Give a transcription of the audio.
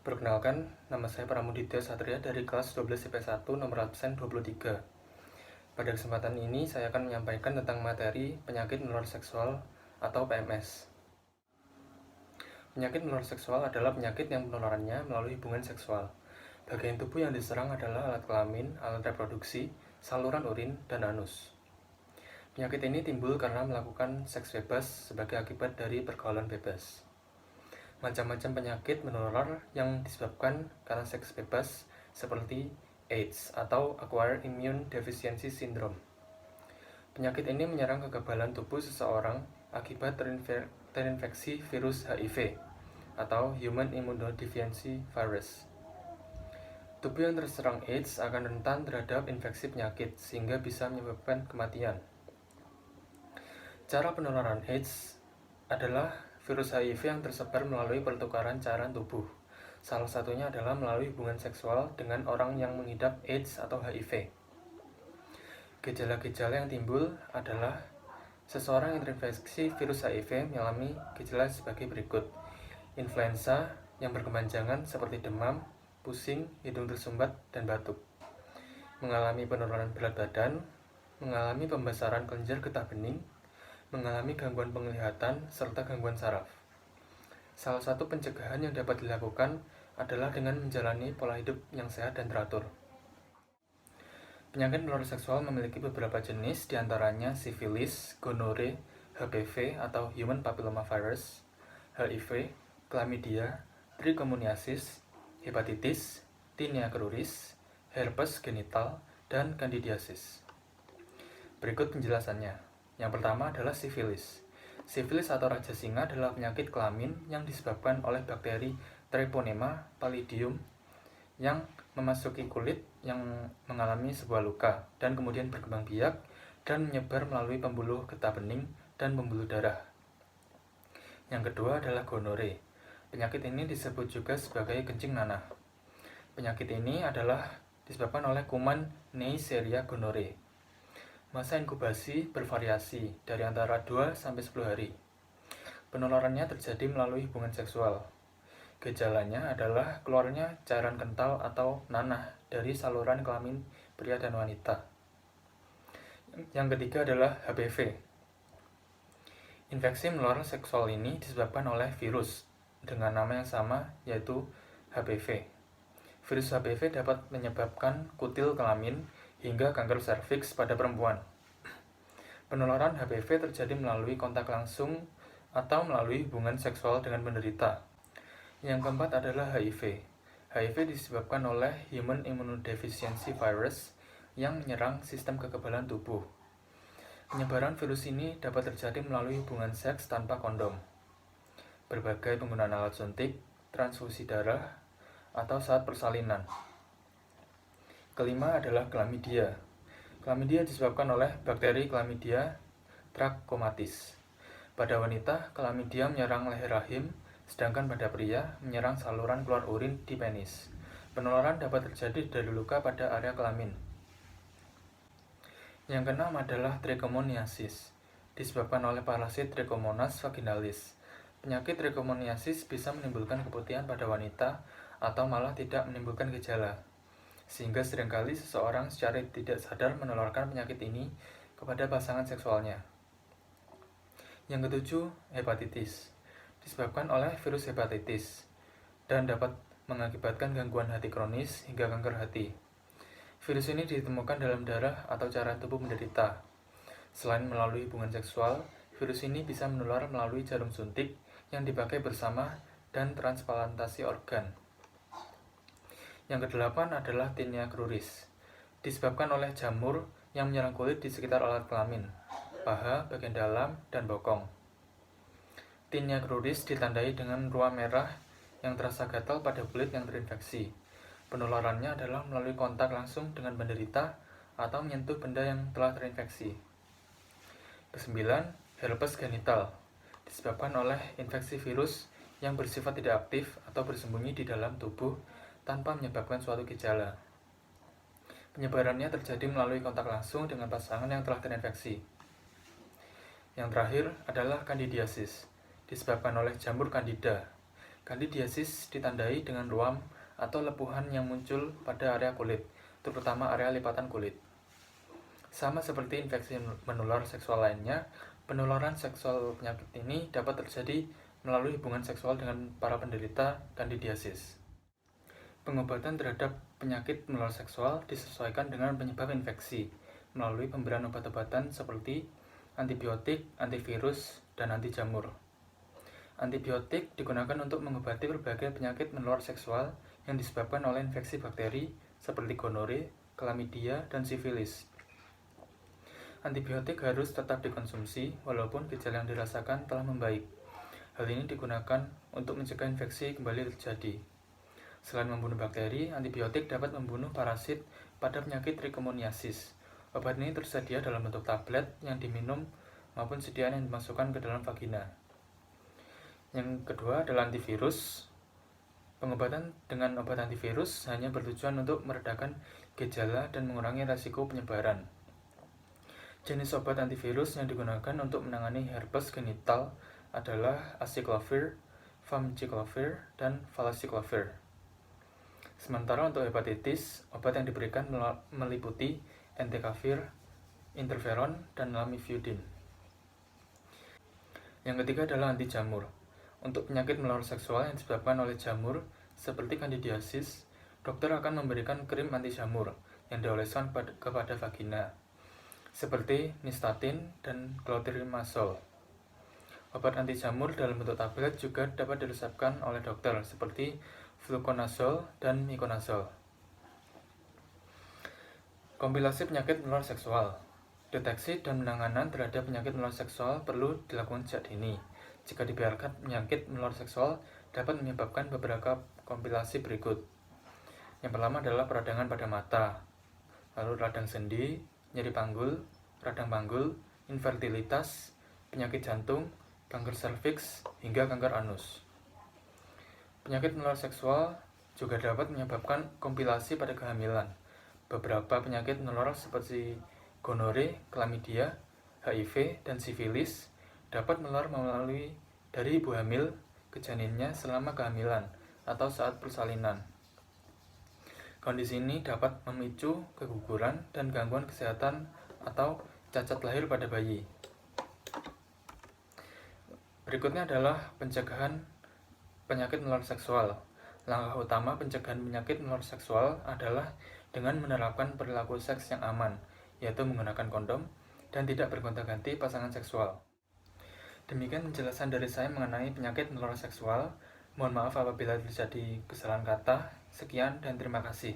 Perkenalkan, nama saya Pramudita Satria dari kelas 12 IP1 nomor absen 23. Pada kesempatan ini, saya akan menyampaikan tentang materi penyakit menular seksual atau PMS. Penyakit menular seksual adalah penyakit yang penularannya melalui hubungan seksual. Bagian tubuh yang diserang adalah alat kelamin, alat reproduksi, saluran urin, dan anus. Penyakit ini timbul karena melakukan seks bebas sebagai akibat dari pergaulan bebas. Macam-macam penyakit menular yang disebabkan karena seks bebas seperti AIDS atau Acquired Immune Deficiency Syndrome. Penyakit ini menyerang kekebalan tubuh seseorang akibat terinfeksi virus HIV atau Human Immunodeficiency Virus. Tubuh yang terserang AIDS akan rentan terhadap infeksi penyakit sehingga bisa menyebabkan kematian. Cara penularan AIDS adalah virus HIV yang tersebar melalui pertukaran cairan tubuh. Salah satunya adalah melalui hubungan seksual dengan orang yang mengidap AIDS atau HIV. Gejala-gejala yang timbul adalah seseorang yang terinfeksi virus HIV mengalami gejala sebagai berikut. Influenza yang berkepanjangan seperti demam, pusing, hidung tersumbat, dan batuk. Mengalami penurunan berat badan, mengalami pembesaran kelenjar getah bening, mengalami gangguan penglihatan, serta gangguan saraf. Salah satu pencegahan yang dapat dilakukan adalah dengan menjalani pola hidup yang sehat dan teratur. Penyakit menular seksual memiliki beberapa jenis, diantaranya sifilis, gonore, HPV atau Human Papilloma Virus, HIV, chlamydia, trichomoniasis, hepatitis, tinea cruris, herpes genital, dan candidiasis. Berikut penjelasannya. Yang pertama adalah sifilis. Sifilis atau raja singa adalah penyakit kelamin yang disebabkan oleh bakteri Treponema pallidum yang memasuki kulit yang mengalami sebuah luka dan kemudian berkembang biak dan menyebar melalui pembuluh getah bening dan pembuluh darah. Yang kedua adalah gonore. Penyakit ini disebut juga sebagai kencing nanah. Penyakit ini adalah disebabkan oleh kuman Neisseria gonorrhoeae. Masa inkubasi bervariasi dari antara 2 sampai 10 hari. Penularannya terjadi melalui hubungan seksual. Gejalanya adalah keluarnya cairan kental atau nanah dari saluran kelamin pria dan wanita. Yang ketiga adalah HPV. Infeksi menular seksual ini disebabkan oleh virus dengan nama yang sama, yaitu HPV. Virus HPV dapat menyebabkan kutil kelamin hingga kanker serviks pada perempuan. Penularan HPV terjadi melalui kontak langsung atau melalui hubungan seksual dengan penderita. Yang keempat adalah HIV. HIV disebabkan oleh Human Immunodeficiency Virus yang menyerang sistem kekebalan tubuh. Penyebaran virus ini dapat terjadi melalui hubungan seks tanpa kondom, berbagai penggunaan alat suntik, transfusi darah, atau saat persalinan. Kelima adalah chlamydia. Chlamydia disebabkan oleh bakteri Chlamydia trachomatis. Pada wanita, chlamydia menyerang leher rahim, sedangkan pada pria menyerang saluran keluar urin di penis. Penularan dapat terjadi dari luka pada area kelamin. Yang keenam adalah trichomoniasis, disebabkan oleh parasit Trichomonas vaginalis. Penyakit trichomoniasis bisa menimbulkan keputihan pada wanita atau malah tidak menimbulkan gejala, sehingga seringkali seseorang secara tidak sadar menularkan penyakit ini kepada pasangan seksualnya. Yang ketujuh, hepatitis, disebabkan oleh virus hepatitis dan dapat mengakibatkan gangguan hati kronis hingga kanker hati. Virus ini ditemukan dalam darah atau cairan tubuh penderita. Selain melalui hubungan seksual, virus ini bisa menular melalui jarum suntik yang dipakai bersama dan transplantasi organ. Yang kedelapan adalah tinea cruris, disebabkan oleh jamur yang menyerang kulit di sekitar alat kelamin, paha, bagian dalam, dan bokong. Tinea cruris ditandai dengan ruam merah yang terasa gatal pada kulit yang terinfeksi. Penularannya adalah melalui kontak langsung dengan penderita atau menyentuh benda yang telah terinfeksi. Kesembilan, herpes genital, disebabkan oleh infeksi virus yang bersifat tidak aktif atau bersembunyi di dalam tubuh tanpa menyebabkan suatu gejala. Penyebarannya terjadi melalui kontak langsung dengan pasangan yang telah terinfeksi. Yang terakhir adalah candidiasis, disebabkan oleh jamur Candida. Kandidiasis ditandai dengan ruam atau lepuhan yang muncul pada area kulit, terutama area lipatan kulit. Sama seperti infeksi menular seksual lainnya, penularan seksual penyakit ini dapat terjadi melalui hubungan seksual dengan para penderita kandidiasis. Pengobatan terhadap penyakit menular seksual disesuaikan dengan penyebab infeksi melalui pemberian obat-obatan seperti antibiotik, antivirus, dan anti jamur. Antibiotik digunakan untuk mengobati berbagai penyakit menular seksual yang disebabkan oleh infeksi bakteri seperti gonore, chlamydia, dan sifilis. Antibiotik harus tetap dikonsumsi walaupun gejala yang dirasakan telah membaik. Hal ini digunakan untuk mencegah infeksi kembali terjadi. Selain membunuh bakteri, antibiotik dapat membunuh parasit pada penyakit trichomoniasis. Obat ini tersedia dalam bentuk tablet yang diminum maupun sediaan yang dimasukkan ke dalam vagina. Yang kedua adalah antivirus. Pengobatan dengan obat antivirus hanya bertujuan untuk meredakan gejala dan mengurangi risiko penyebaran. Jenis obat antivirus yang digunakan untuk menangani herpes genital adalah aciclovir, famciclovir, dan valacyclovir. Sementara untuk hepatitis, obat yang diberikan meliputi entecavir, interferon, dan lamivudine. Yang ketiga adalah anti jamur. Untuk penyakit menular seksual yang disebabkan oleh jamur, seperti kandidiasis, dokter akan memberikan krim anti jamur yang dioleskan kepada vagina, seperti nystatin dan clotrimazole. Obat anti jamur dalam bentuk tablet juga dapat diresepkan oleh dokter, seperti fluconazole dan miconazole. Kompilasi penyakit menular seksual. Deteksi dan penanganan terhadap penyakit menular seksual perlu dilakukan sejak dini. Jika dibiarkan, penyakit menular seksual dapat menyebabkan beberapa kompilasi berikut. Yang pertama adalah peradangan pada mata, lalu radang sendi, nyeri panggul, radang panggul, infertilitas, penyakit jantung, kanker serviks, hingga kanker anus. Penyakit menular seksual juga dapat menyebabkan kompilasi pada kehamilan. Beberapa penyakit menular seperti gonore, chlamydia, HIV, dan sifilis dapat menular melalui dari ibu hamil ke janinnya selama kehamilan atau saat persalinan. Kondisi ini dapat memicu keguguran dan gangguan kesehatan atau cacat lahir pada bayi. Berikutnya adalah pencegahan penyakit menular seksual. Langkah utama pencegahan penyakit menular seksual adalah dengan menerapkan perilaku seks yang aman, yaitu menggunakan kondom dan tidak bergonta-ganti pasangan seksual. Demikian penjelasan dari saya mengenai penyakit menular seksual. Mohon maaf apabila terjadi kesalahan kata. Sekian dan terima kasih.